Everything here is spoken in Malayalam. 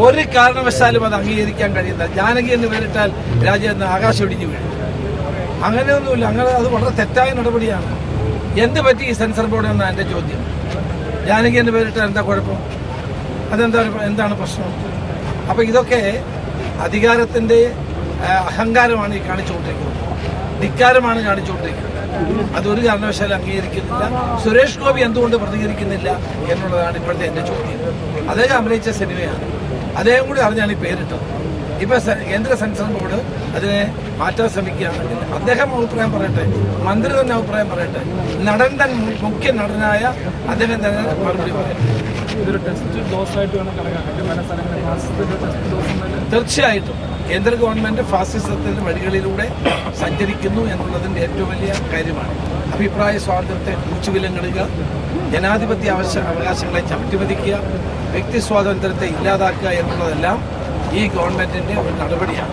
ഒരു കാരണവശാലും അത് അംഗീകരിക്കാൻ കഴിയുന്ന ജാനകി എന്ന് പേരിട്ടാൽ രാജ്യത്ത് ആകാശം ഇടിഞ്ഞു വീഴും. അങ്ങനെയൊന്നുമില്ല. അങ്ങനെ അത് വളരെ തെറ്റായ നടപടിയാണ്. എന്ത് പറ്റി ഈ സെൻസർ ബോർഡ് എന്നാണ് എൻ്റെ ചോദ്യം. ജാനകി എന്ന് പേരിട്ടാൽ എന്താ കുഴപ്പം? എന്താണ് പ്രശ്നം? അപ്പോൾ ഇതൊക്കെ അധികാരത്തിൻ്റെ അഹങ്കാരമാണ് ഈ കാണിച്ചുകൊണ്ടിരിക്കുന്നത്, ധിക്കാരമാണ് കാണിച്ചുകൊണ്ടിരിക്കുന്നത്. അതൊരു കാരണവശാലും അംഗീകരിക്കുന്നില്ല. സുരേഷ് ഗോപി എന്തുകൊണ്ട് പ്രതികരിക്കുന്നില്ല എന്നുള്ളതാണ് ഇപ്പോഴത്തെ എൻ്റെ ചോദ്യം. അദ്ദേഹം അഭിനയിച്ച സിനിമയാണ്, അദ്ദേഹം കൂടി അറിഞ്ഞാണ് ഈ പേരിട്ടത്. ഇപ്പൊ കേന്ദ്ര സെൻസർ ബോർഡ് അതിനെ മാറ്റാൻ ശ്രമിക്കുകയാണെങ്കിൽ അദ്ദേഹം അഭിപ്രായം പറയട്ടെ, മന്ത്രി തന്നെ അഭിപ്രായം പറയട്ടെ, നടൻ തന്നെ മുഖ്യ നടനായ അദ്ദേഹം തന്നെ മറുപടി പറയട്ടെ. തീർച്ചയായിട്ടും കേന്ദ്ര ഗവൺമെന്റ് ഫാസിസത്തിന്റെ വഴികളിലൂടെ സഞ്ചരിക്കുന്നു എന്നുള്ളതിന്റെ ഏറ്റവും വലിയ കാര്യമാണ്. അഭിപ്രായ സ്വാതന്ത്ര്യത്തെ കുച്ചുവിലങ്ങിടുക, ജനാധിപത്യ അവകാശങ്ങളെ ചവിട്ടിമതിക്കുക, വ്യക്തി സ്വാതന്ത്ര്യത്തെ ഇല്ലാതാക്കുക എന്നുള്ളതെല്ലാം ഈ ഗവൺമെന്റിന്റെ ഒരു നടപടിയാണ്.